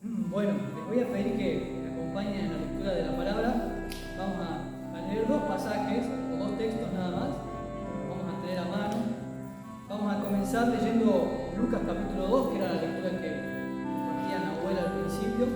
Bueno, les voy a pedir que me acompañen en la lectura de la palabra. Vamos a leer dos pasajes, o dos textos nada más. Vamos a tener a mano. Vamos a comenzar leyendo Lucas capítulo 2, que era la lectura que compartía Nahuel al principio.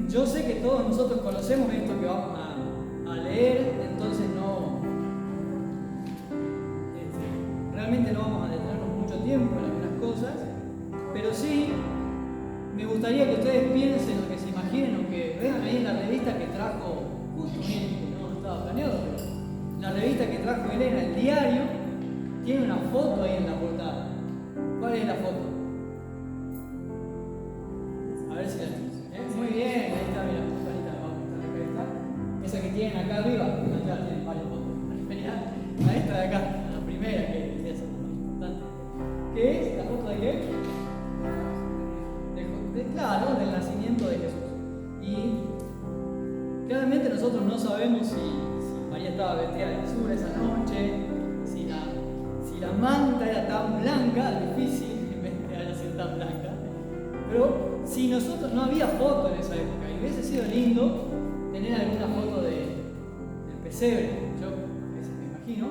Yo sé que todos nosotros conocemos esto que vamos a leer, entonces realmente no vamos a detenernos mucho tiempo en algunas cosas, pero sí me gustaría que ustedes piensen o que se imaginen o que vean ahí en la revista que trajo, justo miren, que no estaba planeado, pero la revista que trajo Elena, el diario, tiene una foto ahí en la portada. ¿Cuál es la foto? A ver si la tienen. Muy bien, ahí está, mira, ahí está. Esa que tienen acá arriba, ya tienen varias fotos. A esta de acá, la primera que es la más importante. ¿Qué es? ¿La foto de qué? Claro, del nacimiento de Jesús. Y claramente nosotros no sabemos si María estaba vestida de azul esa noche, si la manta era tan blanca, difícil investigar así tan blanca. Pero si nosotros no había foto en esa época, y hubiese sido lindo tener alguna foto del pesebre. Yo a veces me imagino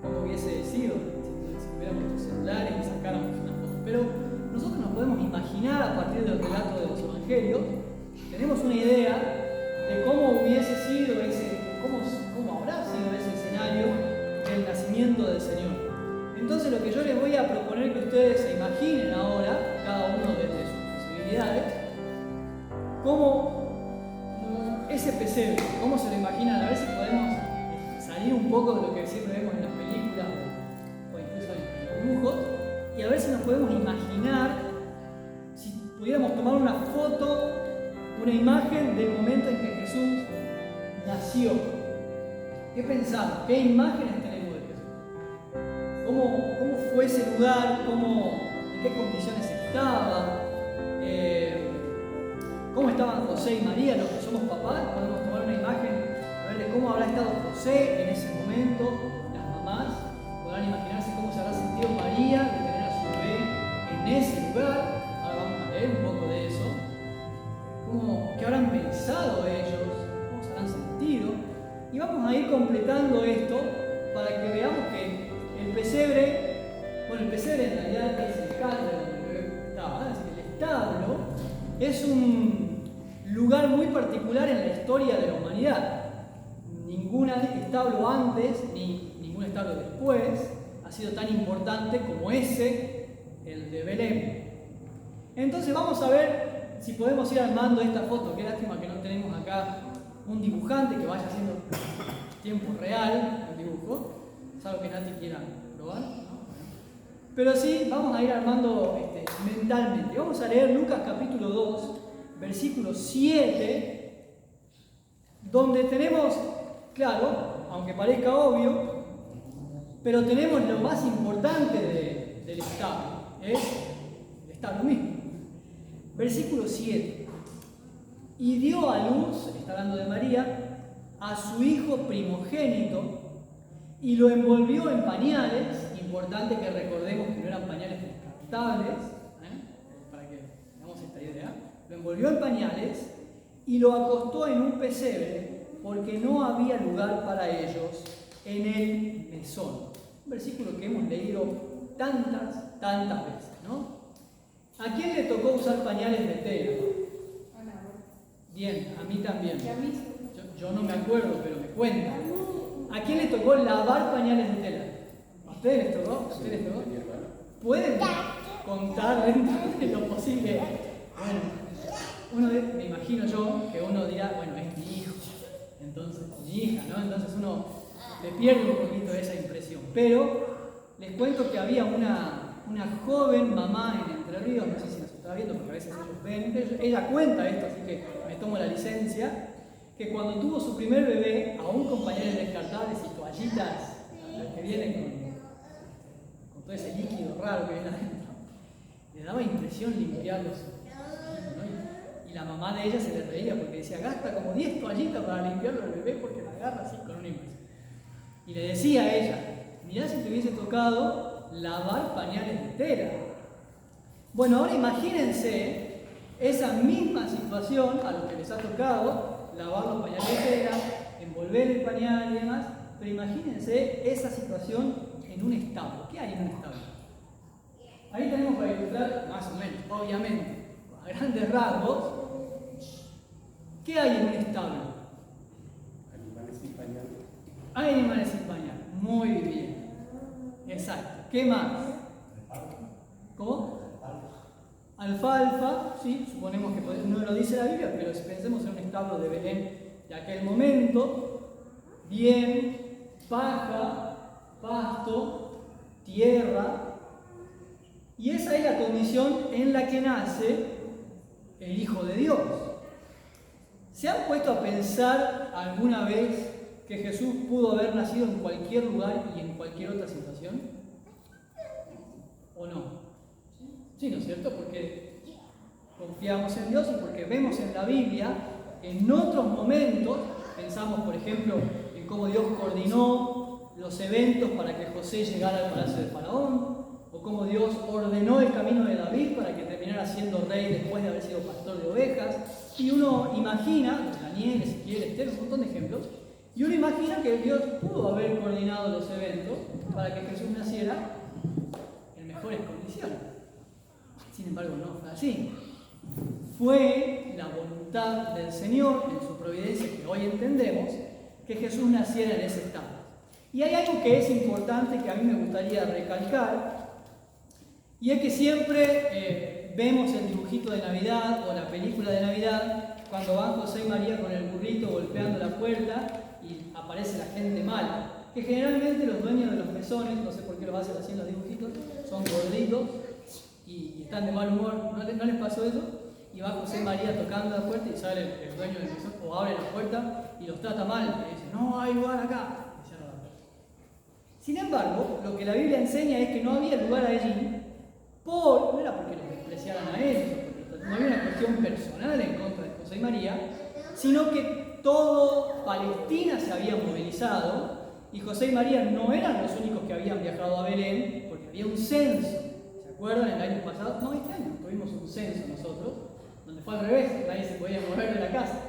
cómo hubiese sido si hubiéramos nuestros celulares y sacáramos una foto. Pero nosotros nos podemos imaginar a partir del relato de los evangelios, tenemos una idea de cómo hubiese sido cómo habrá sido ese escenario del nacimiento del Señor. Entonces lo que yo les voy a proponer que ustedes se imaginen ahora, cada uno desde sus posibilidades, cómo ese pesebre, cómo se lo imaginan, a ver si podemos salir un poco de lo que siempre vemos en las películas o incluso en los dibujos, y a ver si nos podemos imaginar, si pudiéramos tomar una foto, una imagen del momento en que Jesús nació. ¿Qué pensamos? ¿Qué imágenes tenemos de Jesús? ¿Cómo fue ese lugar? ¿En qué condiciones estaba? ¿Cómo estaban José y María? Los que somos papás, podemos tomar una imagen a ver de cómo habrá estado José en ese momento. Las mamás podrán imaginarse cómo se habrá sentido María de tener a su bebé en ese lugar. Ahora vamos a leer un poco de eso. ¿Qué habrán pensado ellos? ¿Cómo se habrán sentido? Y vamos a ir completando esto para que veamos que el pesebre en realidad es el establo donde el bebé estaba, así que el establo es un lugar muy particular en la historia de la humanidad. Ningún establo antes ni ningún establo después ha sido tan importante como el de Belén. Entonces vamos a ver si podemos ir armando esta foto. Qué lástima que no tenemos acá un dibujante que vaya haciendo tiempo real el dibujo, salvo que Nati quiera probar, ¿no? Pero sí, vamos a ir armando mentalmente. Vamos a leer Lucas capítulo 2, versículo 7, donde tenemos, claro, aunque parezca obvio, pero tenemos lo más importante del establo, es el establo mismo. Versículo 7. Y dio a luz, está hablando de María, a su hijo primogénito y lo envolvió en pañales. Importante que recordemos que no eran pañales descartables, para que tengamos esta idea. Lo envolvió en pañales y lo acostó en un pesebre porque no había lugar para ellos en el mesón. Un versículo que hemos leído tantas veces, ¿no? ¿A quién le tocó usar pañales de tela? Bien, a mí también. Yo no me acuerdo, pero me cuentan. ¿A quién le tocó lavar pañales de tela? ¿A ustedes les tocó? ¿Pueden contar dentro de lo posible? Bueno, me imagino yo que uno dirá, bueno, es mi hijo, entonces, mi hija, ¿no? Entonces uno le pierde un poquito esa impresión. Pero les cuento que había una joven mamá en Entre Ríos, no sé si nos está viendo porque a veces ellos ven, ella cuenta esto, así que me tomo la licencia, que cuando tuvo su primer bebé, aún con pañales descartables y toallitas, las que vienen con todo ese líquido raro que viene adentro, le daba impresión limpiarlos. ¿No? Y la mamá de ella se le reía porque decía, gasta como 10 toallitas para limpiarlo al bebé porque la agarra así con una impresión. Y le decía a ella, mirá si te hubiese tocado lavar pañales de tela. Bueno, ahora imagínense esa misma situación a los que les ha tocado lavar los pañales de tela, envolver el pañal y demás, pero imagínense esa situación en un establo. ¿Qué hay en un establo? Ahí tenemos para ilustrar, más o menos, obviamente, a grandes rasgos, ¿qué hay en un establo? Animales sin pañal. Hay animales sin pañal. Muy bien. Exacto. ¿Qué más? ¿Cómo? Alfalfa, sí, suponemos que no lo dice la Biblia, pero si pensemos en un establo de Belén de aquel momento, bien, paja, pasto, tierra, y esa es la condición en la que nace el Hijo de Dios. ¿Se han puesto a pensar alguna vez que Jesús pudo haber nacido en cualquier lugar y en cualquier otra situación? ¿O no? Sí, ¿no es cierto? Porque confiamos en Dios y porque vemos en la Biblia, en otros momentos, pensamos por ejemplo en cómo Dios coordinó los eventos para que José llegara al palacio de Faraón, o cómo Dios ordenó el camino de David para que terminara siendo rey después de haber sido pastor de ovejas. Y uno imagina, Daniel, Ezequiel, Esther, un montón de ejemplos, y uno imagina que Dios pudo haber coordinado los eventos para que Jesús naciera en mejores condiciones. Sin embargo, no fue así. Fue la voluntad del Señor, en su providencia que hoy entendemos, que Jesús naciera en ese estado. Y hay algo que es importante que a mí me gustaría recalcar, y es que siempre vemos el dibujito de Navidad o la película de Navidad cuando van José y María con el burrito golpeando la puerta y aparece la gente mala, que generalmente los dueños de los mesones, no sé por qué lo hacen así en los dibujitos, son gorditos y están de mal humor. ¿No les pasó eso? Y va José y María tocando la puerta y sale el dueño del mesón o abre la puerta y los trata mal y dice, no hay lugar acá. Y cierra la puerta. Sin embargo, lo que la Biblia enseña es que no había lugar allí, no era porque los despreciaran a ellos, porque no había una cuestión personal en contra de José y María, sino que todo Palestina se había movilizado y José y María no eran los únicos que habían viajado a Belén, porque había un censo. ¿Se acuerdan? El año pasado, no, este año tuvimos un censo nosotros, donde fue al revés, nadie se podía mover de la casa.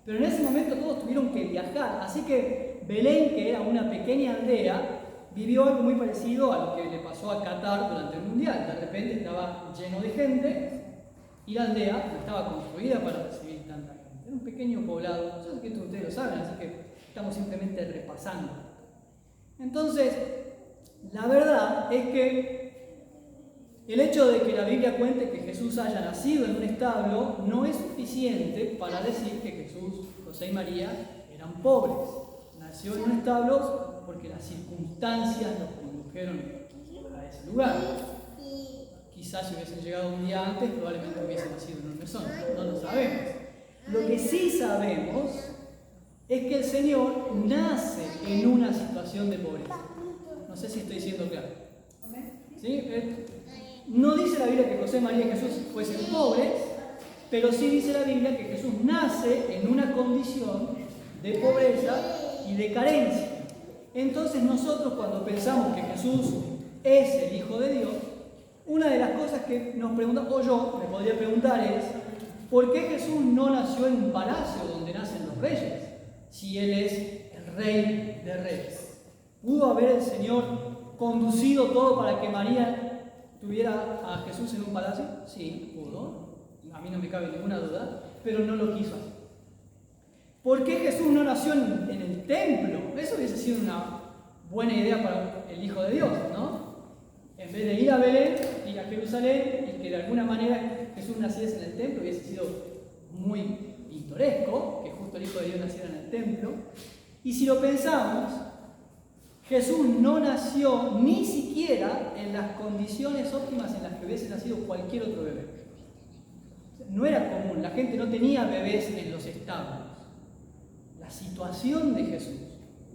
Pero en ese momento todos tuvieron que viajar, así que Belén, que era una pequeña aldea, vivió algo muy parecido a lo que le pasó a Qatar durante el Mundial. De repente estaba lleno de gente y la aldea no estaba construida para recibir tanta gente. Era un pequeño poblado, yo sé que esto ustedes lo saben, así que estamos simplemente repasando. Entonces, la verdad es que el hecho de que la Biblia cuente que Jesús haya nacido en un establo no es suficiente para decir que Jesús, José y María eran pobres. Nació en un establo porque las circunstancias los condujeron a ese lugar. Quizás si hubiesen llegado un día antes, probablemente hubiese nacido en un mesón, no lo sabemos. Lo que sí sabemos es que el Señor nace en una situación de pobreza. No sé si estoy siendo claro. ¿Sí? No dice la Biblia que José, María y Jesús fuesen pobres, pero sí dice la Biblia que Jesús nace en una condición de pobreza y de carencia. Entonces nosotros cuando pensamos que Jesús es el Hijo de Dios, una de las cosas que nos preguntamos, o yo me podría preguntar es, ¿por qué Jesús no nació en un palacio donde nacen los reyes? Si Él es el Rey de Reyes. ¿Pudo haber el Señor conducido todo para que María tuviera a Jesús en un palacio? Sí, pudo. A mí no me cabe ninguna duda, pero no lo quiso hacer. ¿Por qué Jesús no nació en el templo? Eso hubiese sido una buena idea para el Hijo de Dios, ¿no? En vez de ir a Belén, ir a Jerusalén y que de alguna manera Jesús naciese en el templo, hubiese sido muy pintoresco que justo el Hijo de Dios naciera en el templo. Y si lo pensamos, Jesús no nació ni siquiera en las condiciones óptimas en las que hubiese nacido cualquier otro bebé. No era común, la gente no tenía bebés en los establos. La situación de Jesús,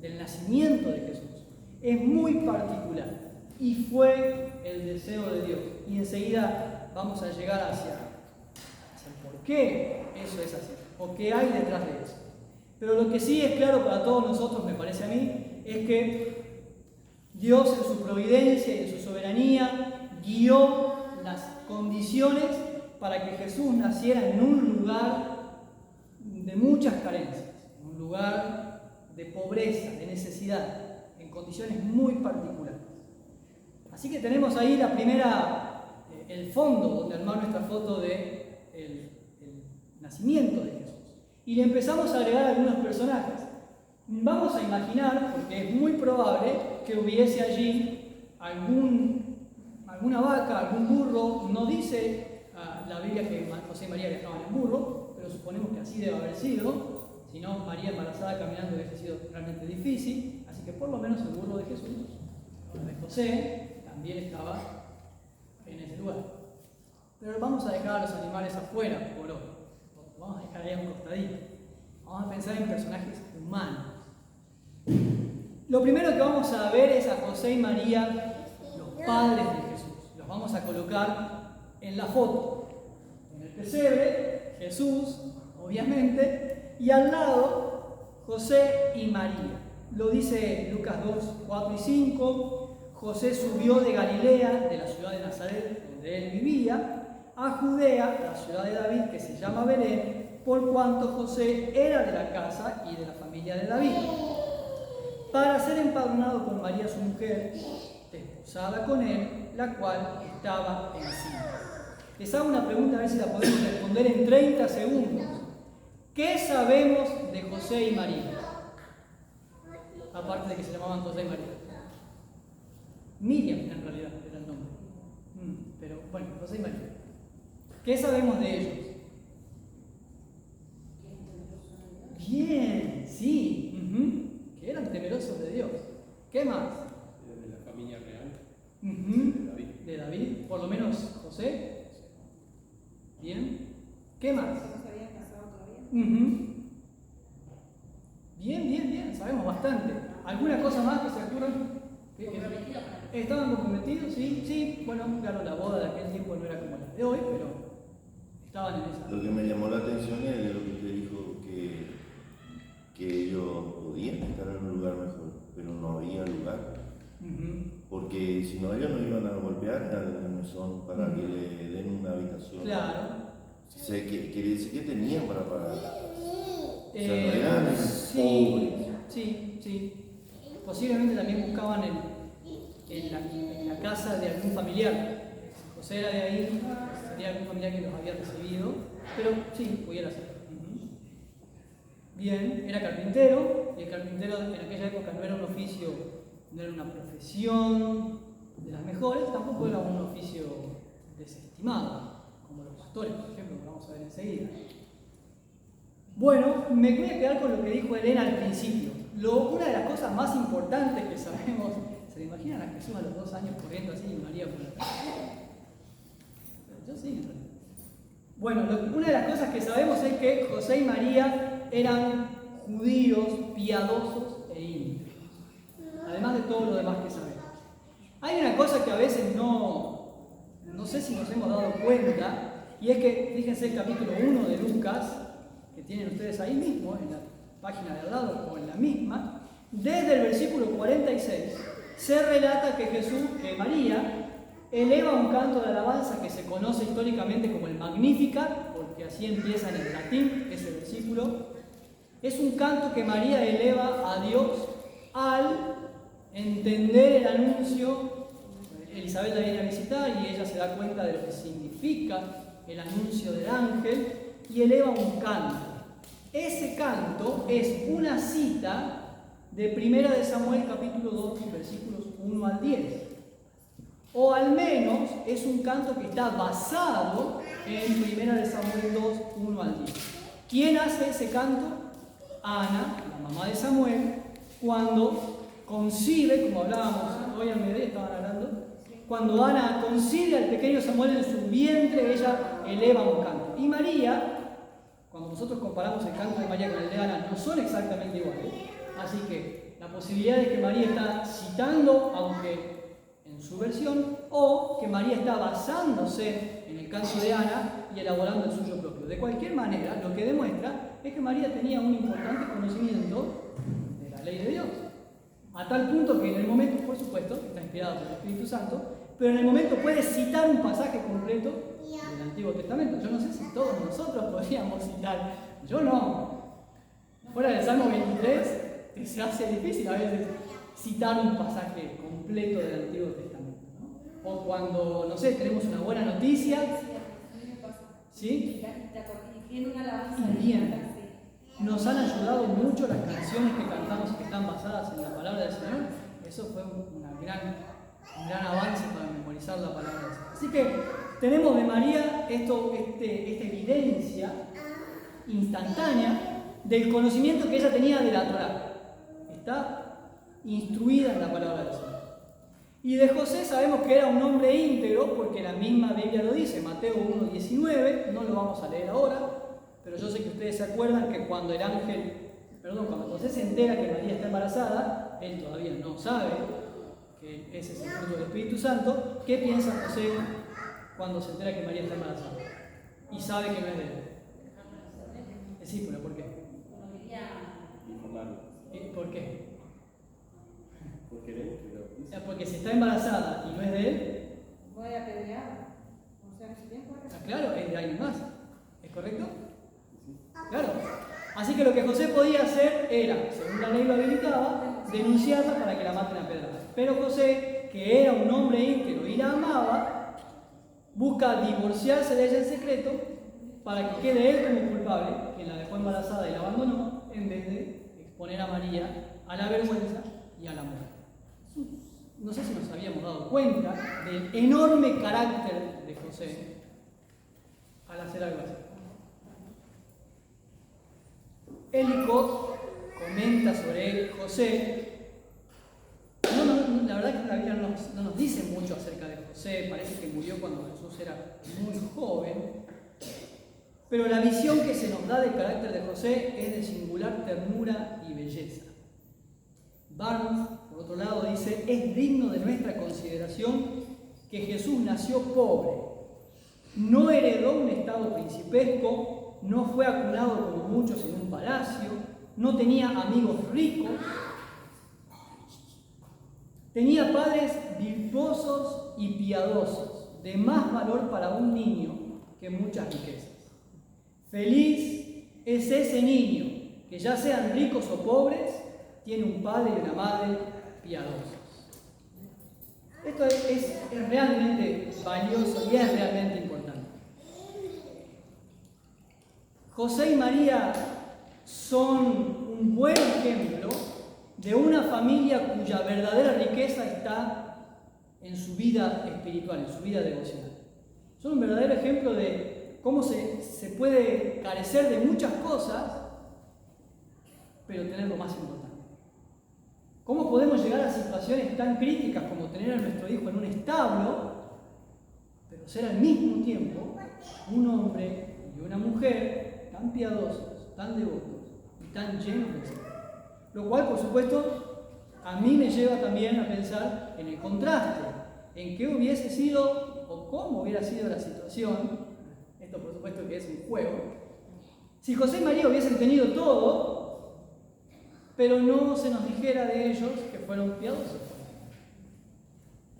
del nacimiento de Jesús, es muy particular y fue el deseo de Dios. Y enseguida vamos a llegar hacia el por qué eso es así, o qué hay detrás de eso. Pero lo que sí es claro para todos nosotros, me parece a mí, es que Dios en su providencia y en su soberanía guió las condiciones para que Jesús naciera en un lugar de muchas carencias, en un lugar de pobreza, de necesidad, en condiciones muy particulares. Así que tenemos ahí la primera, el fondo donde armar nuestra foto de el nacimiento de Jesús. Y le empezamos a agregar algunos personajes. Vamos a imaginar, porque es muy probable que hubiese allí alguna vaca, algún burro. No dice la Biblia que José y María viajaban en burro, pero suponemos que así debe haber sido. Si no, María embarazada caminando hubiese sido realmente difícil. Así que por lo menos el burro de Jesús, el de José, también estaba en ese lugar. Pero vamos a dejar a los animales afuera por hoy. Vamos a dejar ahí a un costadito. Vamos a pensar en personajes humanos. Lo primero que vamos a ver es a José y María, los padres de Jesús. Los vamos a colocar en la foto. En el pesebre, Jesús, obviamente, y al lado, José y María. Lo dice Lucas 2, 4 y 5. José subió de Galilea, de la ciudad de Nazaret, donde él vivía, a Judea, la ciudad de David, que se llama Belén, por cuanto José era de la casa y de la familia de David, para ser empadronado con María su mujer, desposada con él, la cual estaba encinta. Les hago una pregunta a ver si la podemos responder en 30 segundos. ¿Qué sabemos de José y María? Aparte de que se llamaban José y María. Miriam en realidad era el nombre. Pero bueno, José y María. ¿Qué sabemos de ellos? Bien, sí. Que eran temerosos de Dios. ¿Qué más? De la familia real. De David. De David, por lo menos José. Bien. ¿Qué más? ¿No se habían casado todavía? Bien, sabemos bastante. ¿Alguna cosa más que se ocurran? ¿Estaban comprometidos? Sí, bueno, claro, la boda de aquel tiempo no era como la de hoy, pero estaban en esa. Lo que me llamó la atención es lo que usted dijo, que ellos podían estar en un lugar mejor, pero no había lugar. Porque si no, ellos no iban a golpear al mesón para que le den una habitación. Claro. Quiere decir que tenían para pagar. O sea, no eran pobres. Sí. Posiblemente también buscaban en la casa de algún familiar. Si José era de ahí, sería algún familiar que los había recibido, pero sí, pudiera ser. Bien, era carpintero, y el carpintero en aquella época no era un oficio, no era una profesión de las mejores, tampoco era un oficio desestimado, como los pastores, por ejemplo, que vamos a ver enseguida. Bueno, me voy a quedar con lo que dijo Elena al principio. Una de las cosas más importantes que sabemos, ¿se le imaginan a Jesús a los 2 años corriendo así y María por atrás? Yo sí, en realidad. Bueno, una de las cosas que sabemos es que José y María eran judíos, piadosos e íntegros. Además de todo lo demás que sabemos. Hay una cosa que a veces no sé si nos hemos dado cuenta, y es que, fíjense el capítulo 1 de Lucas, que tienen ustedes ahí mismo, en la página de al lado o en la misma, desde el versículo 46, se relata que María eleva un canto de alabanza que se conoce históricamente como el Magnificat, porque así empieza en el latín ese versículo. Es un canto que María eleva a Dios al entender el anuncio. Elizabeth la viene a visitar y ella se da cuenta de lo que significa el anuncio del ángel y eleva un canto. Ese canto es una cita de 1 de Samuel capítulo 2, versículos 1 al 10. O al menos es un canto que está basado en 1 de Samuel 2, 1 al 10. ¿Quién hace ese canto? Ana, la mamá de Samuel, cuando concibe, como hablábamos hoy al mediodía, estaban hablando, cuando Ana concibe al pequeño Samuel en su vientre, ella eleva un canto. Y María, cuando nosotros comparamos el canto de María con el de Ana, no son exactamente iguales. Así que la posibilidad de que María está citando, aunque en en su versión, o que María está basándose en el canto de Ana y elaborando el suyo propio. De cualquier manera, lo que demuestra es que María tenía un importante conocimiento de la ley de Dios. A tal punto que en el momento, por supuesto, está inspirado por el Espíritu Santo, pero en el momento puede citar un pasaje completo del Antiguo Testamento. Yo no sé si todos nosotros podríamos citar, yo no. Fuera del Salmo 23, se hace difícil a veces citar un pasaje completo del Antiguo Testamento, ¿no? O cuando, no sé, tenemos una buena noticia, ¿sí? Y bien. Nos han ayudado mucho las canciones que cantamos que están basadas en la palabra del Señor. Eso fue un gran avance para memorizar la palabra del Señor. Así que tenemos de María esta evidencia instantánea del conocimiento que ella tenía de la Torá. Está instruida en la palabra del Señor. Y de José sabemos que era un hombre íntegro, porque la misma Biblia lo dice, Mateo 1:19, no lo vamos a leer ahora, pero yo sé que ustedes se acuerdan que cuando cuando José se entera que María está embarazada, él todavía no sabe que ese es el fruto del Espíritu Santo. ¿Qué piensa José cuando se entera que María está embarazada? Y sabe que no es de él. Sí, pero ¿por qué? ¿Por qué? Porque si está embarazada y no es de él, voy a apedrear. O sea, si bien claro, es de alguien más. ¿Es correcto? Claro. Así que lo que José podía hacer era, según la ley lo habilitaba, denunciarla para que la maten a pedradas. Pero José, que era un hombre íntegro y la amaba, busca divorciarse de ella en secreto para que quede él como culpable, quien la dejó embarazada y la abandonó, en vez de exponer a María a la vergüenza y a la muerte. No sé si nos habíamos dado cuenta del enorme carácter de José al hacer algo así. Ellicott comenta sobre José. La verdad que la Biblia no nos dice mucho acerca de José. Parece que murió cuando Jesús era muy joven. Pero la visión que se nos da del carácter de José es de singular ternura y belleza. Barnes, por otro lado, dice: es digno de nuestra consideración que Jesús nació pobre, no heredó un estado principesco, no fue acunado como muchos en un palacio, no tenía amigos ricos, tenía padres virtuosos y piadosos, de más valor para un niño que muchas riquezas. Feliz es ese niño que, ya sean ricos o pobres, tiene un padre y una madre piadosos. Esto es realmente valioso y es realmente importante. José y María son un buen ejemplo de una familia cuya verdadera riqueza está en su vida espiritual, en su vida devocional. Son un verdadero ejemplo de cómo se puede carecer de muchas cosas, pero tener lo más importante. ¿Cómo podemos llegar a situaciones tan críticas como tener a nuestro hijo en un establo, pero ser al mismo tiempo un hombre y una mujer tan piadosos, tan devotos y tan llenos de Señor? Lo cual, por supuesto, a mí me lleva también a pensar en el contraste, en qué hubiese sido o cómo hubiera sido la situación. Esto, por supuesto, que es un juego. Si José y María hubiesen tenido todo, pero no se nos dijera de ellos que fueron piadosos.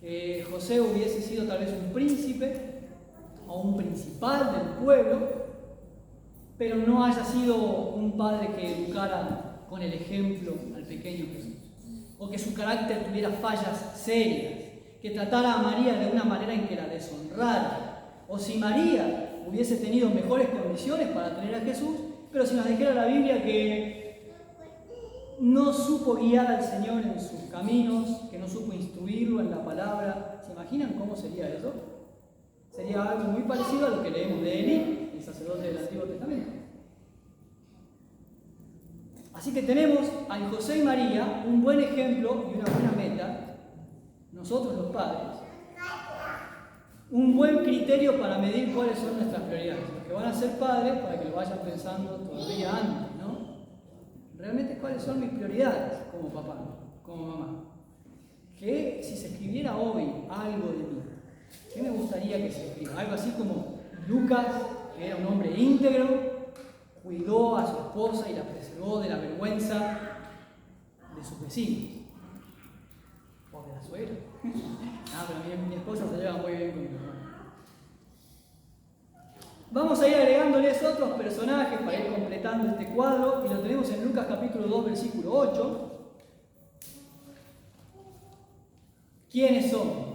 Que José hubiese sido tal vez un príncipe o un principal del pueblo, pero no haya sido un padre que educara con el ejemplo al pequeño Jesús. O que su carácter tuviera fallas serias, que tratara a María de una manera en que la deshonrara. O si María hubiese tenido mejores condiciones para tener a Jesús, pero si nos dijera la Biblia que no supo guiar al Señor en sus caminos, que no supo instruirlo en la palabra. ¿Se imaginan cómo sería eso? Sería algo muy parecido a lo que leemos de Elí, el sacerdote del Antiguo Testamento. Así que tenemos a José y María un buen ejemplo y una buena meta, nosotros los padres, un buen criterio para medir cuáles son nuestras prioridades. Los que van a ser padres, para que lo vayan pensando todavía antes, ¿no? Realmente, ¿cuáles son mis prioridades como papá, como mamá? Que si se escribiera hoy algo así como Lucas, que era un hombre íntegro, cuidó a su esposa y la preservó de la vergüenza de sus vecinos. O de la suegra. Pero mi esposa se lleva muy bien con mi hermano. Vamos a ir agregándoles otros personajes para ir completando este cuadro, y lo tenemos en Lucas capítulo 2, versículo 8. ¿Quiénes son?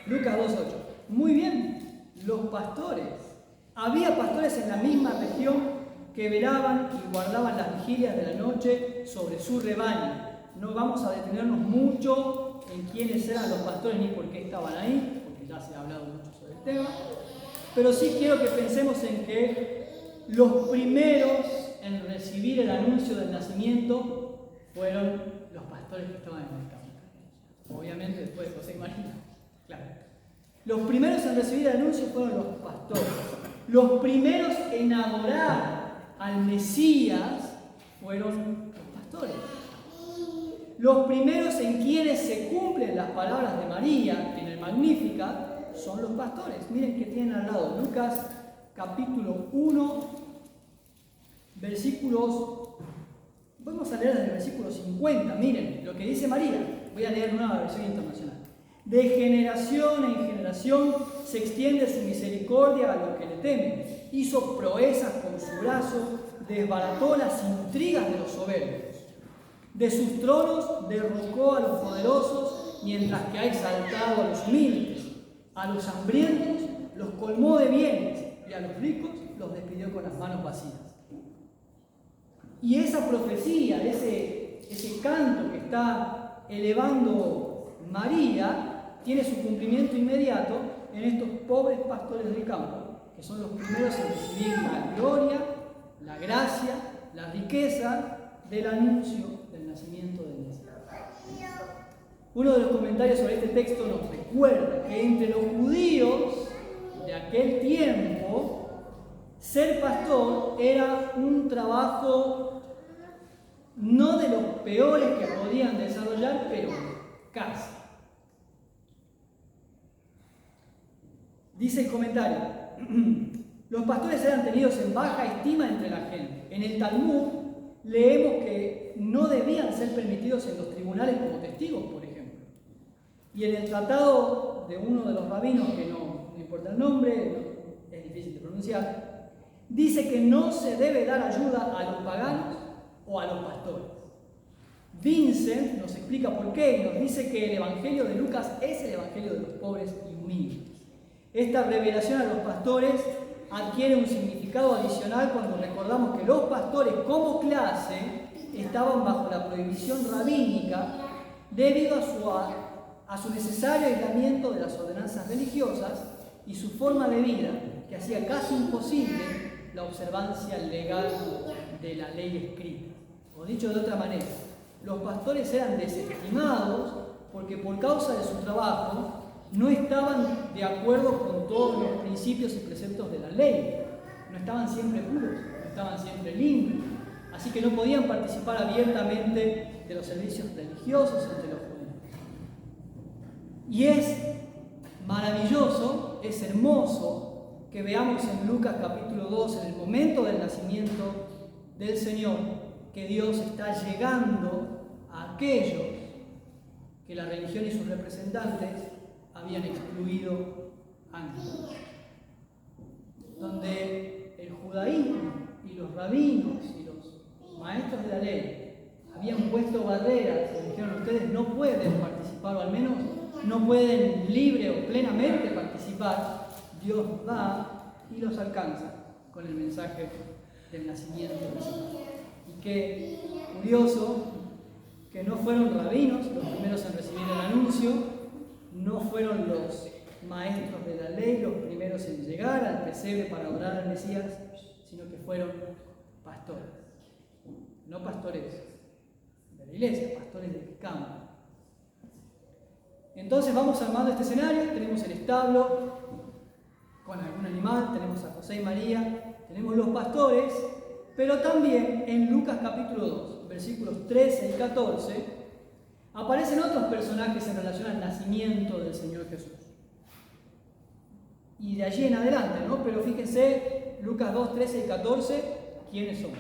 Lucas 2, 8. Muy bien, los pastores. Había pastores en la misma región que velaban y guardaban las vigilias de la noche sobre su rebaño. No vamos a detenernos mucho en quiénes eran los pastores ni por qué estaban ahí, porque ya se ha hablado mucho sobre el tema, pero sí quiero que pensemos en que los primeros en recibir el anuncio del nacimiento fueron los pastores que estaban en el campo. Obviamente después de José y María, claro. Los primeros en recibir el anuncio fueron los pastores. Los primeros en adorar al Mesías fueron los pastores. Los primeros en quienes se cumplen las palabras de María en el Magnificat son los pastores. Miren que tienen al lado Lucas capítulo 1, versículos, vamos a leer desde el versículo 50, miren lo que dice María. Voy a leer una versión internacional. De generación en generación se extiende su misericordia a los que le temen. Hizo proezas con su brazo, desbarató las intrigas de los soberbios. De sus tronos derrocó a los poderosos, mientras que ha exaltado a los humildes. A los hambrientos los colmó de bienes, y a los ricos los despidió con las manos vacías. Y esa profecía, ese canto que está elevando María, tiene su cumplimiento inmediato en estos pobres pastores del campo, que son los primeros en recibir la gloria, la gracia, la riqueza del anuncio del nacimiento del Mesías. Uno de los comentarios sobre este texto nos recuerda que entre los judíos de aquel tiempo, ser pastor era un trabajo no de los peores que podían desarrollar, pero casi. Dice el comentario: los pastores eran tenidos en baja estima entre la gente. En el Talmud leemos que no debían ser permitidos en los tribunales como testigos, por ejemplo. Y en el tratado de uno de los rabinos, que no importa el nombre, es difícil de pronunciar, dice que no se debe dar ayuda a los paganos o a los pastores. Vincent nos explica por qué y nos dice que el Evangelio de Lucas es el Evangelio de los pobres y humildes. Esta revelación a los pastores adquiere un significado adicional cuando recordamos que los pastores como clase estaban bajo la prohibición rabínica debido a su necesario aislamiento de las ordenanzas religiosas y su forma de vida que hacía casi imposible la observancia legal de la ley escrita. O dicho de otra manera, los pastores eran desestimados porque por causa de su trabajo no estaban de acuerdo con todos los principios y preceptos de la ley, no estaban siempre puros, no estaban siempre limpios, así que no podían participar abiertamente de los servicios religiosos entre los judíos. Y es maravilloso, es hermoso que veamos en Lucas capítulo 2, en el momento del nacimiento del Señor, que Dios está llegando a aquellos que la religión y sus representantes habían excluido antes. Donde el judaísmo y los rabinos y los maestros de la ley habían puesto barreras y dijeron: ustedes no pueden participar, o al menos no pueden libre o plenamente participar. Dios va y los alcanza con el mensaje del nacimiento del Señor. Y qué curioso que no fueron rabinos los primeros en recibir el anuncio, no fueron los maestros de la ley los primeros en llegar al pesebre para adorar al Mesías, sino que fueron pastores. No pastores de la iglesia, pastores del campo. Entonces vamos armando este escenario. Tenemos el establo con algún animal, tenemos a José y María, tenemos los pastores, pero también en Lucas capítulo 2, versículos 13 y 14, Aparecen otros personajes en relación al nacimiento del Señor Jesús. Y de allí en adelante, ¿no? Pero fíjense, Lucas 2, 13 y 14, ¿quiénes son?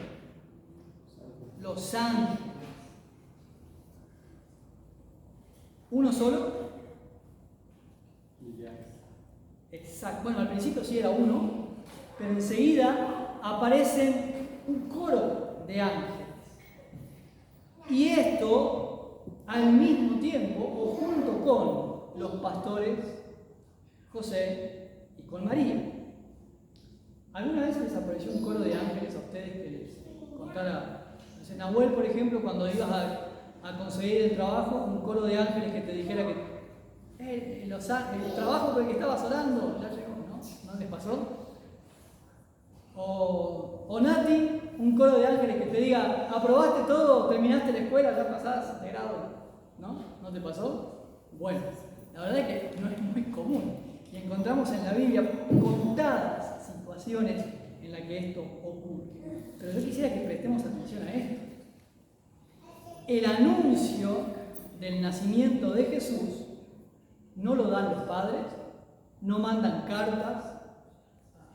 Los ángeles. ¿Uno solo? Exacto. Bueno, al principio sí era uno, pero enseguida aparecen un coro de ángeles. Y esto, al mismo tiempo, o junto con los pastores José y con María. ¿Alguna vez les apareció un coro de ángeles a ustedes que les contara? En Nahuel, por ejemplo, cuando ibas a conseguir el trabajo, un coro de ángeles que te dijera que el trabajo por el que estabas orando ya llegó, ¿no? ¿No les pasó? O Nati, un coro de ángeles que te diga, aprobaste todo, terminaste la escuela, ya pasás de grado, ¿no? ¿No te pasó? Bueno, la verdad es que no es muy común. Y encontramos en la Biblia contadas situaciones en las que esto ocurre. Pero yo quisiera que prestemos atención a esto. El anuncio del nacimiento de Jesús no lo dan los padres, no mandan cartas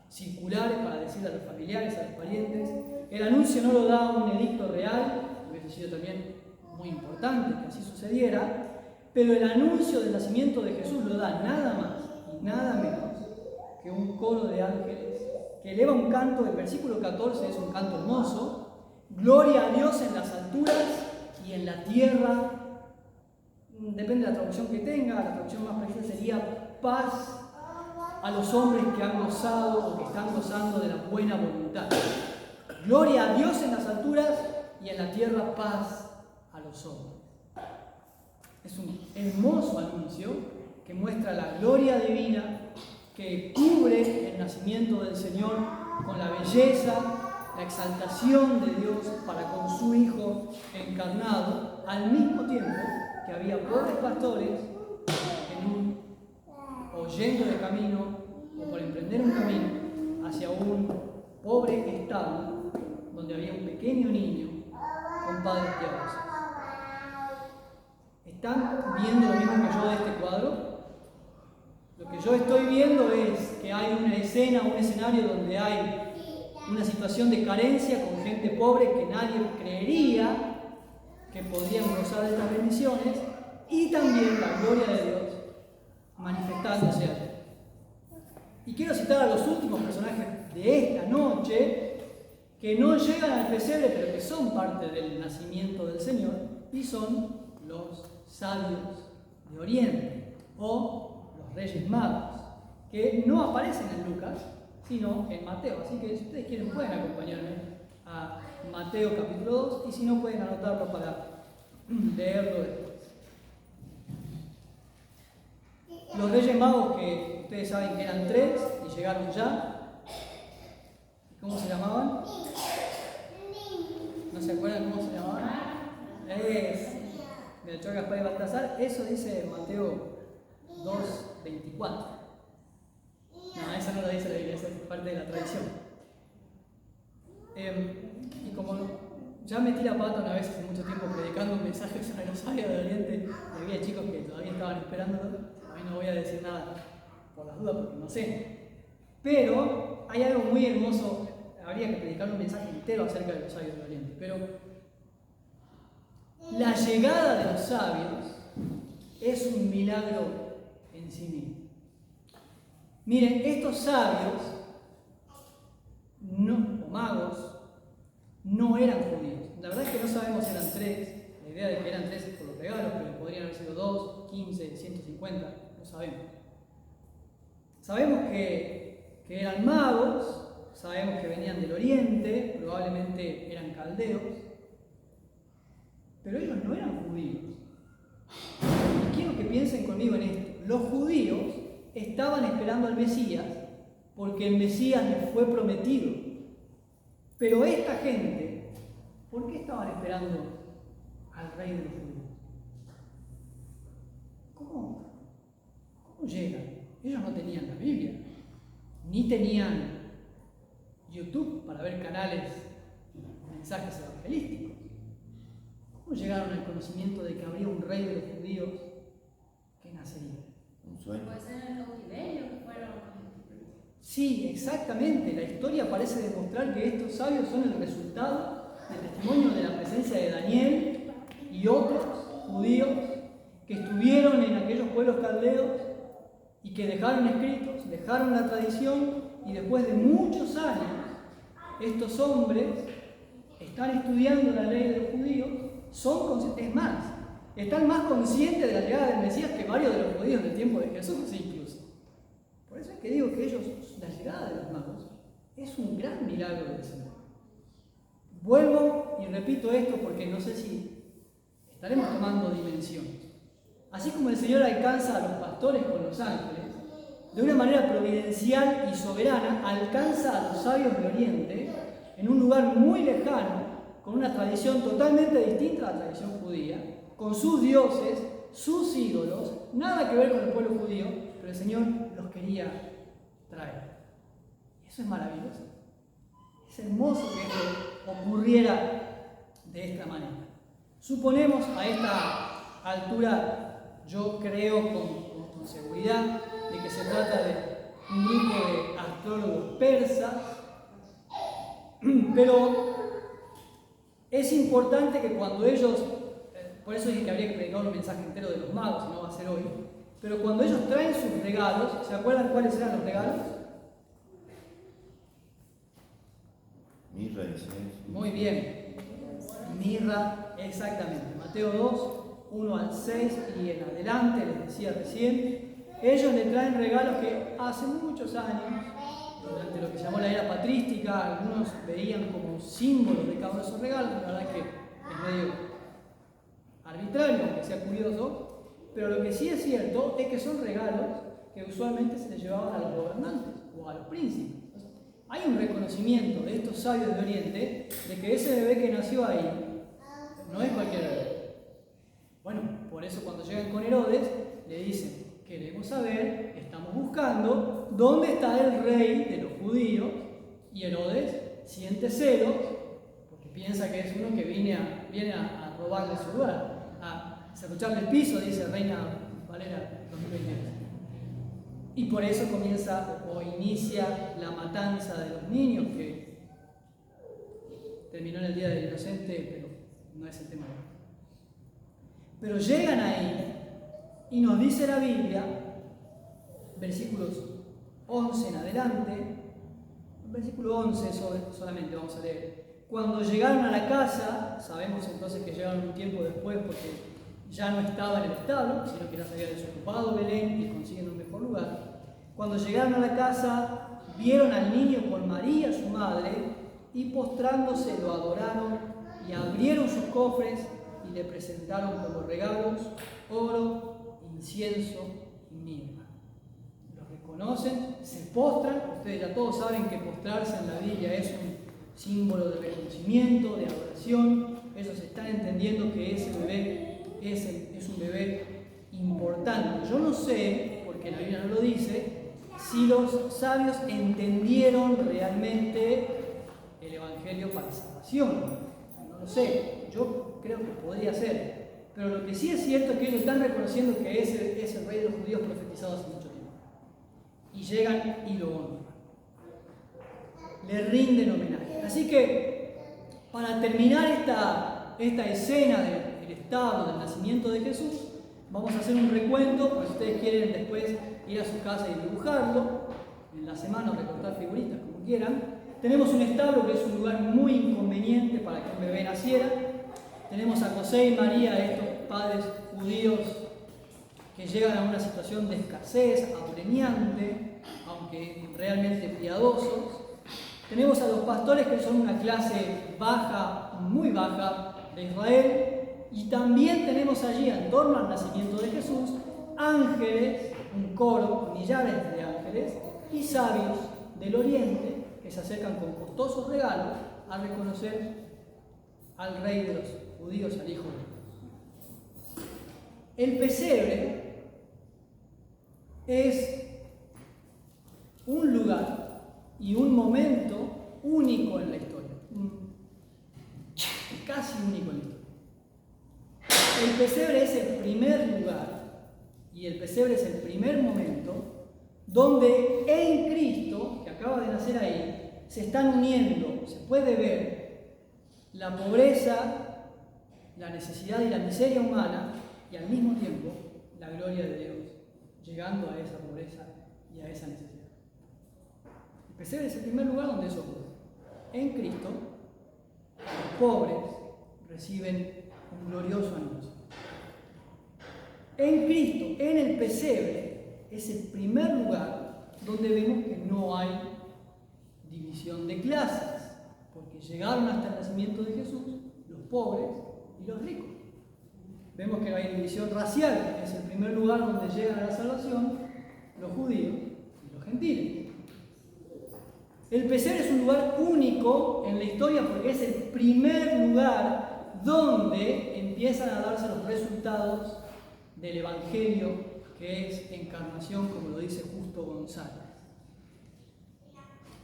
circulares para decirle a los familiares, a los parientes. El anuncio no lo da un edicto real, hubiese sido también muy importante que así sucediera, pero el anuncio del nacimiento de Jesús lo da nada más y nada menos que un coro de ángeles que eleva un canto. El versículo 14 es un canto hermoso: gloria a Dios en las alturas y en la tierra, depende de la traducción que tenga, la traducción más precisa sería paz a los hombres que han gozado o que están gozando de la buena voluntad. Gloria a Dios en las alturas y en la tierra paz a los hombres. Es un hermoso anuncio que muestra la gloria divina, que cubre el nacimiento del Señor con la belleza, la exaltación de Dios para con su Hijo encarnado, al mismo tiempo que había pobres pastores yendo de camino o por emprender un camino hacia un pobre establo donde había un pequeño niño con padres piadosos. ¿Están viendo lo mismo que yo de este cuadro? Lo que yo estoy viendo es que hay una escena, un escenario donde hay una situación de carencia con gente pobre que nadie creería que podrían gozar de estas bendiciones, y también la gloria de Dios manifestándose allí. Y quiero citar a los últimos personajes de esta noche que no llegan al pesebre, pero que son parte del nacimiento del Señor, y son los sabios de Oriente o los Reyes Magos, que no aparecen en Lucas, sino en Mateo. Así que si ustedes quieren pueden acompañarme a Mateo capítulo 2, y si no pueden anotarlo para leerlo después. Los Reyes Magos, que ustedes saben que eran 3 y llegaron ya. ¿Cómo se llamaban? ¿No se acuerdan cómo se llamaban? Melchor, Gaspar y Baltasar. Eso dice Mateo 2:24. No, esa no lo dice la Biblia, esa es parte de la tradición. Y como ya metí la pata una vez hace mucho tiempo predicando un mensaje sobre los sabios de Oriente, y había chicos que todavía estaban esperándolo, a mí no voy a decir nada por las dudas porque no sé. Pero hay algo muy hermoso, habría que predicar un mensaje entero acerca de los sabios de Oriente, pero la llegada de los sabios es un milagro en sí mismo. Miren, estos sabios, o magos, no eran judíos. La verdad es que no sabemos si eran 3. La idea de que eran 3 es por los regalos, pero podrían haber sido 2, 15, 150, no sabemos. Sabemos que eran magos, sabemos que venían del Oriente, probablemente eran caldeos, pero ellos no eran judíos. Y quiero que piensen conmigo en esto. Los judíos estaban esperando al Mesías porque el Mesías les fue prometido. Pero esta gente, ¿por qué estaban esperando al rey de los judíos? ¿Cómo llegan? Ellos no tenían la Biblia, ni tenían YouTube para ver canales de mensajes evangelísticos. ¿Cómo llegan llegaron al conocimiento de que habría un rey de los judíos que nacería? Un sueño. Puede ser en el cautiverio que fueron. Sí, exactamente. La historia parece demostrar que estos sabios son el resultado del testimonio de la presencia de Daniel y otros judíos que estuvieron en aquellos pueblos caldeos y que dejaron escritos, dejaron la tradición, y después de muchos años estos hombres están estudiando la ley de los judíos, son conscientes, es más, están más conscientes de la llegada del Mesías que varios de los judíos del tiempo de Jesús incluso. Por eso es que digo que ellos, la llegada de los magos es un gran milagro del Señor. Vuelvo y repito esto porque no sé si estaremos tomando dimensiones. Así como el Señor alcanza a los pastores con los ángeles, de una manera providencial y soberana alcanza a los sabios de Oriente en un lugar muy lejano, con una tradición totalmente distinta a la tradición judía, con sus dioses, sus ídolos, nada que ver con el pueblo judío, pero el Señor los quería traer. Eso es maravilloso. Es hermoso que esto ocurriera de esta manera. Suponemos a esta altura, yo creo con seguridad, de que se trata de un grupo de astrólogos persas, pero es importante que cuando ellos, por eso dije que habría que predicar un mensaje entero de los magos, y no va a ser hoy, pero cuando ellos traen sus regalos, ¿se acuerdan cuáles eran los regalos? Mirra, incienso. Muy bien, mirra, exactamente. Mateo 2, 1 al 6 y en adelante, les decía recién, ellos le traen regalos que hace muchos años, durante lo que se llamó la era patrística, algunos veían como símbolos de cada uno de esos regalos. La verdad que es medio arbitrario, aunque sea curioso, pero lo que sí es cierto es que son regalos que usualmente se les llevaban a los gobernantes o a los príncipes. Hay un reconocimiento de estos sabios de Oriente de que ese bebé que nació ahí no es cualquier bebé. Bueno, por eso cuando llegan con Herodes le dicen: queremos saber, estamos buscando dónde está el rey de los judíos. Y Herodes siente celos porque piensa que es uno que viene a robarle su lugar, a serrucharle el piso, dice Reina Valera 2022. Y por eso comienza o inicia la matanza de los niños, que terminó en el Día del Inocente, pero no es el tema de hoy. Pero llegan ahí y nos dice la Biblia, versículos 11 en adelante, versículo 11 solamente vamos a leer. Cuando llegaron a la casa, sabemos entonces que llegaron un tiempo después porque ya no estaba en el establo, sino que ya se había desocupado Belén y consiguen un mejor lugar. Cuando llegaron a la casa, vieron al niño con María, su madre, y postrándose lo adoraron y abrieron sus cofres y le presentaron como regalos oro, incienso y mirra. Los reconocen, se postran. Ustedes ya todos saben que postrarse en la Biblia es un símbolo de reconocimiento, de adoración. Ellos están entendiendo que ese bebé es un bebé importante. Yo no sé, porque la Biblia no lo dice, si los sabios entendieron realmente el Evangelio para salvación. No lo sé, yo creo que podría ser. Pero lo que sí es cierto es que ellos están reconociendo que ese es el rey de los judíos profetizado hace mucho tiempo. Y llegan y lo honran. Le rinden homenaje. Así que, para terminar esta escena del estado, del nacimiento de Jesús, vamos a hacer un recuento, pues si ustedes quieren después ir a su casa y dibujarlo, en la semana o recortar figuritas, como quieran. Tenemos un establo que es un lugar muy inconveniente para que un bebé naciera. Tenemos a José y María, estos padres judíos que llegan a una situación de escasez apremiante, aunque realmente piadosos. Tenemos a los pastores que son una clase baja, muy baja de Israel. Y también tenemos allí, en torno al nacimiento de Jesús, ángeles, un coro, millares de ángeles, y sabios del Oriente que se acercan con costosos regalos a reconocer al rey de los judíos, al Hijo de Dios. El pesebre es un lugar y un momento único en la historia, casi único en la historia. el pesebre es el primer lugar y el pesebre es el primer momento donde en Cristo, que acaba de nacer ahí, se están uniendo, se puede ver la pobreza, la necesidad y la miseria humana y al mismo tiempo la gloria de Dios, llegando a esa pobreza y a esa necesidad. El pesebre es el primer lugar donde eso ocurre. En Cristo, los pobres reciben un glorioso anuncio. En Cristo, en el pesebre, es el primer lugar donde vemos que no hay división de clases, porque llegaron hasta el nacimiento de Jesús los pobres y los ricos. Vemos que no hay división racial, es el primer lugar donde llegan a la salvación los judíos y los gentiles. El pesebre es un lugar único en la historia porque es el primer lugar donde empiezan a darse los resultados del Evangelio, que es encarnación, como lo dice Justo González.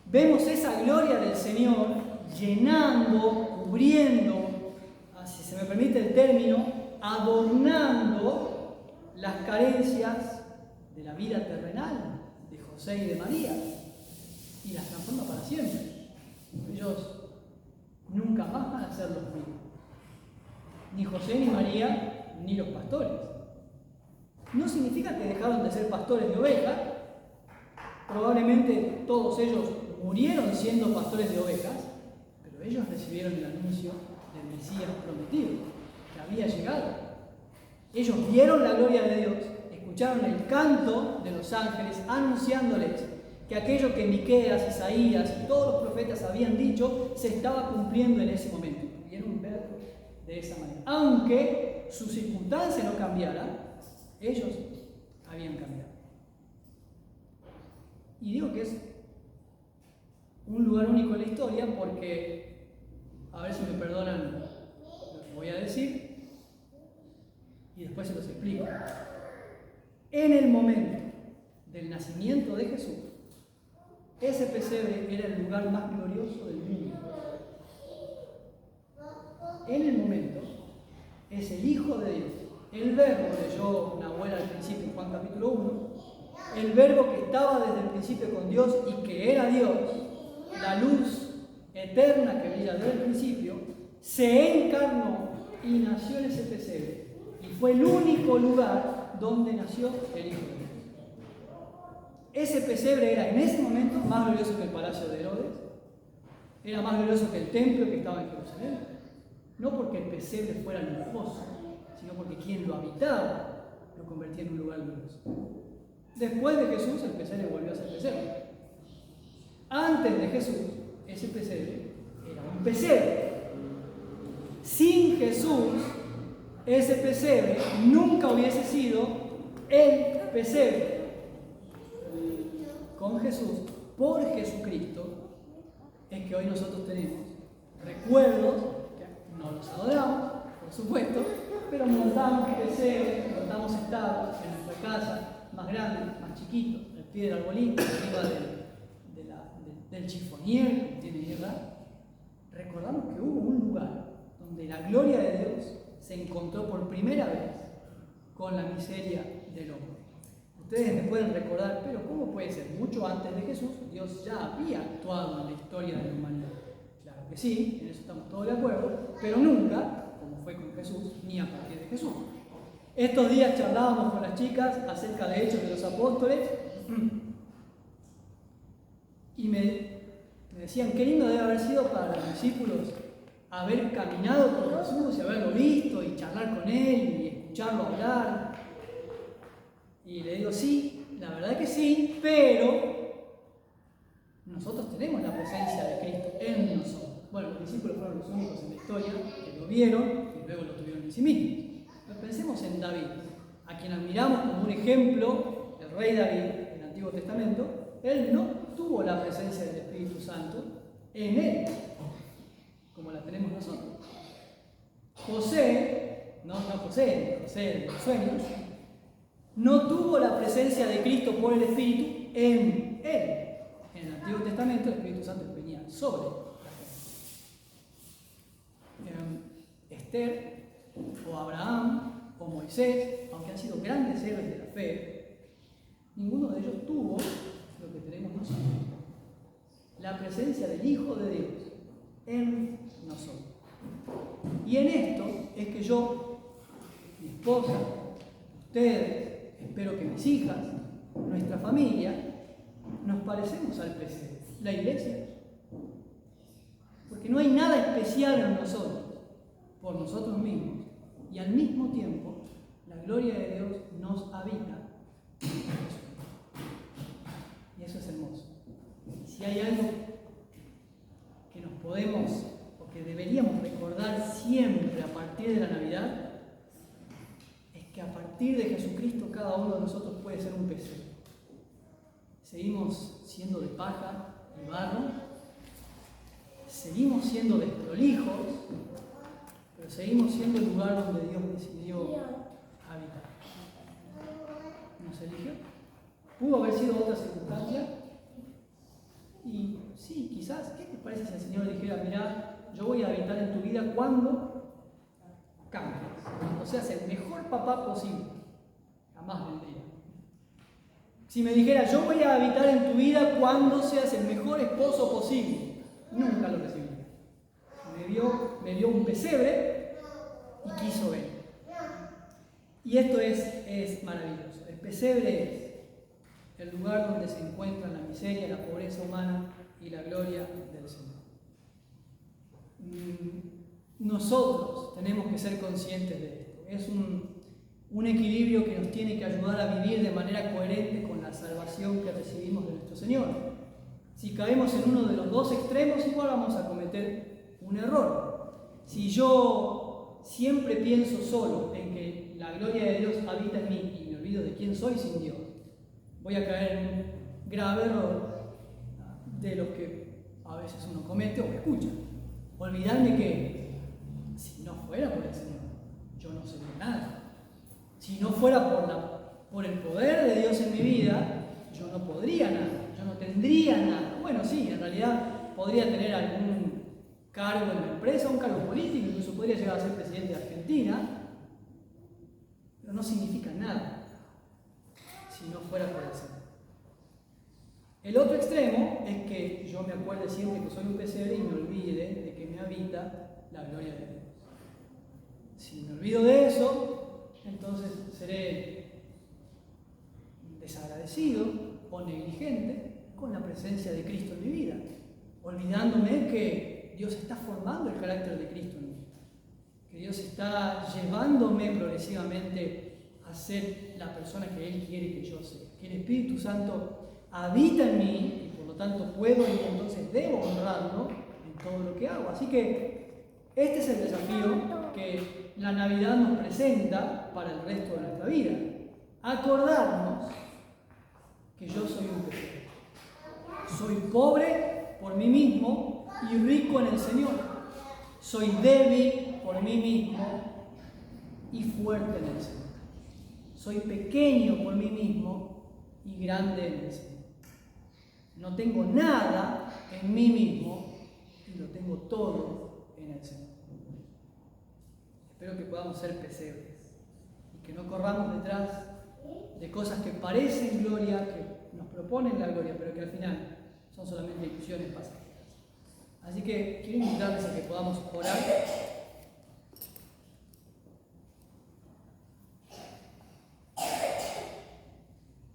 Vemos esa gloria del Señor llenando, cubriendo, si se me permite el término, adornando las carencias de la vida terrenal de José y de María, y las transforma para siempre. Ellos nunca más van a ser los mismos. Ni José, ni María, ni los pastores. No significa que dejaron de ser pastores de ovejas. Probablemente todos ellos murieron siendo pastores de ovejas, pero ellos recibieron el anuncio del Mesías prometido, que había llegado. Ellos vieron la gloria de Dios, escucharon el canto de los ángeles anunciándoles que aquello que Miqueas, Isaías y todos los profetas habían dicho se estaba cumpliendo en ese momento. Pudieron ver de esa manera. Aunque su circunstancia no cambiara, ellos habían cambiado. Y digo que es un lugar único en la historia porque, a ver si me perdonan lo que voy a decir, y después se los explico. En el momento del nacimiento de Jesús, ese pesebre era el lugar más glorioso del mundo. En el momento, es el Hijo de Dios, el Verbo, leyó Nahuel al principio en Juan capítulo 1, el Verbo que estaba desde el principio con Dios y que era Dios, la luz eterna que brilla desde el principio, se encarnó y nació en ese pesebre. Y fue el único lugar donde nació el Hijo de Dios. Ese pesebre era en ese momento más glorioso que el palacio de Herodes, era más glorioso que el templo que estaba en Jerusalén. No porque el pesebre fuera lujoso, sino porque quien lo habitaba lo convertía en un lugar glorioso. Después de Jesús, el pesebre volvió a ser pesebre. Antes de Jesús, ese pesebre era un pesebre. Sin Jesús, ese pesebre nunca hubiese sido el pesebre. Con Jesús, por Jesucristo, es que hoy nosotros tenemos recuerdos, que no los adoramos, por supuesto, pero montamos pesebre, montamos estatuas en nuestra casa, más grande, más chiquito, al pie del arbolito, arriba del chifonier que tiene guerra. Recordamos que hubo un lugar donde la gloria de Dios se encontró por primera vez con la miseria del hombre. Ustedes me pueden recordar, pero ¿cómo puede ser? Mucho antes de Jesús, Dios ya había actuado en la historia de la humanidad. Claro que sí, en eso estamos todos de acuerdo, pero nunca, como fue con Jesús, ni a partir de Jesús. Estos días charlábamos con las chicas acerca de Hechos de los Apóstoles y me decían qué lindo debe haber sido para los discípulos haber caminado con Jesús y haberlo visto y charlar con él y escucharlo hablar. Y le digo, sí, la verdad que sí, pero nosotros tenemos la presencia de Cristo en nosotros. Bueno, los discípulos fueron los únicos en la historia que lo vieron y luego lo tuvieron en sí mismos. Pero pensemos en David, a quien admiramos como un ejemplo, el rey David del Antiguo Testamento. Él no tuvo la presencia del Espíritu Santo en él, como la tenemos nosotros. José de los sueños, no tuvo la presencia de Cristo por el Espíritu en él. En el Antiguo Testamento el Espíritu Santo venía sobre la gente. Esther, o Abraham, o Moisés, aunque han sido grandes héroes de la fe, ninguno de ellos tuvo lo que tenemos nosotros: la presencia del Hijo de Dios en nosotros. Y en esto es que yo, mi esposa, ustedes, espero que mis hijas, nuestra familia, nos parecemos al pesebre, la iglesia. Porque no hay nada especial en nosotros, por nosotros mismos, y al mismo tiempo la gloria de Dios nos habita. Y eso es hermoso. Si hay algo que nos podemos, o que deberíamos recordar siempre a partir de la Navidad, es que a partir de Jesucristo cada uno de nosotros puede ser un pesebre. Seguimos siendo de paja y barro, seguimos siendo desprolijos, pero seguimos siendo el lugar donde Dios decidió habitar. Nos eligió. Pudo haber sido otra circunstancia, y sí, quizás, ¿qué te parece si el Señor dijera: mira, yo voy a habitar en tu vida cuando cambies, cuando seas el mejor papá posible? Jamás vendría. Si me dijera: yo voy a habitar en tu vida cuando seas el mejor esposo posible, nunca lo recibí. Me dio un pesebre y quiso ver. Y esto es maravilloso. El pesebre es el lugar donde se encuentran la miseria, la pobreza humana y la gloria del Señor. Nosotros tenemos que ser conscientes de esto. Es un equilibrio que nos tiene que ayudar a vivir de manera coherente con la salvación que recibimos de nuestro Señor. Si caemos en uno de los dos extremos, igual vamos a cometer un error. Si yo siempre pienso solo en que la gloria de Dios habita en mí y me olvido de quién soy sin Dios, voy a caer en un grave error de los que a veces uno comete o escucha. Olvidarme que si no fuera por el Señor, yo no sería nada. Si no fuera por el poder de Dios en mi vida, yo no podría nada, yo no tendría nada. Bueno, sí, en realidad podría tener algún cargo en la empresa, un cargo político, incluso podría llegar a ser presidente de Argentina, pero no significa nada si no fuera por el Señor. El otro extremo es que yo me acuerde siempre que soy un pesebre y me olvide de que me habita la gloria de Dios. Si me olvido de eso, entonces seré desagradecido o negligente con la presencia de Cristo en mi vida, olvidándome que Dios está formando el carácter de Cristo en mí, que Dios está llevándome progresivamente a ser la persona que Él quiere que yo sea, que el Espíritu Santo habita en mí y por lo tanto puedo y entonces debo honrarlo en todo lo que hago. Así que este es el desafío que la Navidad nos presenta para el resto de nuestra vida. Acordarnos que yo soy un pesebre. Soy pobre por mí mismo y rico en el Señor. Soy débil por mí mismo y fuerte en el Señor. Soy pequeño por mí mismo y grande en el Señor. No tengo nada en mí mismo y lo tengo todo en el Señor. Espero que podamos ser pesebres y que no corramos detrás de cosas que parecen gloria, que nos proponen la gloria, pero que al final son solamente ilusiones pasajeras. Así que quiero invitarles a que podamos orar.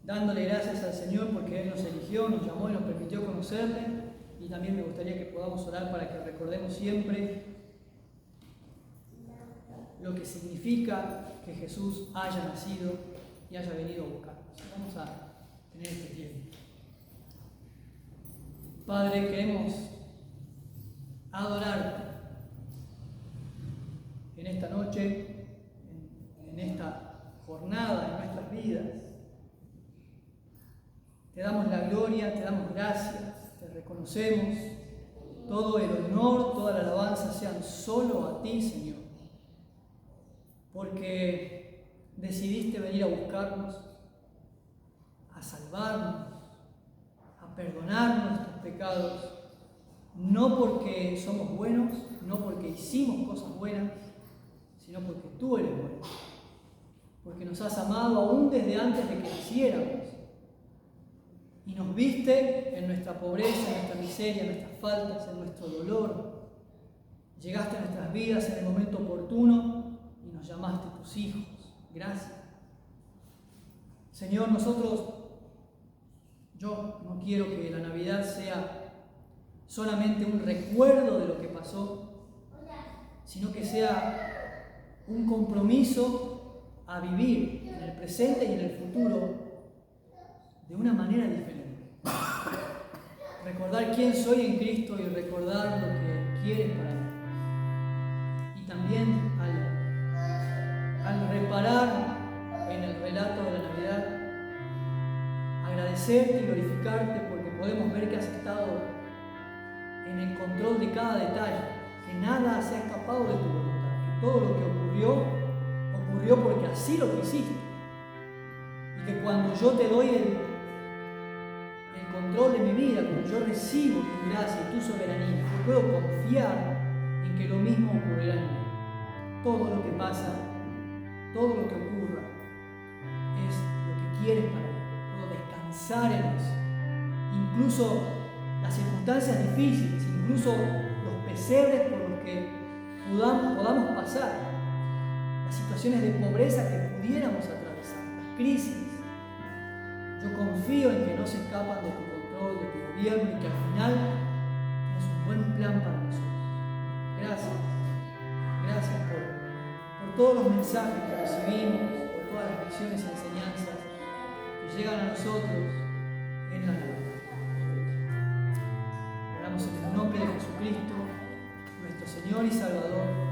Dándole gracias al Señor porque Él nos eligió, nos llamó y nos permitió conocerle. Y también me gustaría que podamos orar para que recordemos siempre lo que significa que Jesús haya nacido y haya venido a buscarnos. Vamos a tener este tiempo. Padre, queremos adorarte en esta noche, en esta jornada, en nuestras vidas. Te damos la gloria, te damos gracias, te reconocemos. Todo el honor, toda la alabanza sean solo a ti, Señor. Porque decidiste venir a buscarnos, a salvarnos, a perdonar nuestros pecados, no porque somos buenos, no porque hicimos cosas buenas, sino porque tú eres bueno, porque nos has amado aún desde antes de que naciéramos y nos viste en nuestra pobreza, en nuestra miseria, en nuestras faltas, en nuestro dolor. Llegaste a nuestras vidas en el momento oportuno y nos llamaste tus hijos. Gracias. Señor, yo no quiero que la Navidad sea solamente un recuerdo de lo que pasó, sino que sea un compromiso a vivir en el presente y en el futuro de una manera diferente. Recordar quién soy en Cristo y recordar lo que quieres para mí. Y también al reparar en el relato de la Navidad, agradecerte y glorificarte porque podemos ver que has estado en el control de cada detalle, que nada se ha escapado de tu voluntad, que todo lo que ocurrió porque así lo quisiste. Y que cuando yo te doy el control de mi vida, cuando yo recibo tu gracia y tu soberanía, yo puedo confiar en que lo mismo ocurrirá en mí. Todo lo que pasa, todo lo que ocurra, es lo que quieres para mí. Puedo descansar en eso. Incluso las circunstancias difíciles, incluso los pesebres por los que podamos pasar, las situaciones de pobreza que pudiéramos atravesar, las crisis. Yo confío en que no se escapan de tu control, de tu gobierno y que al final tienes un buen plan para nosotros. Gracias. Gracias por todos los mensajes que recibimos, por todas las lecciones y enseñanzas que llegan a nosotros en la Navidad. Oramos en el nombre de Jesucristo, nuestro Señor y Salvador.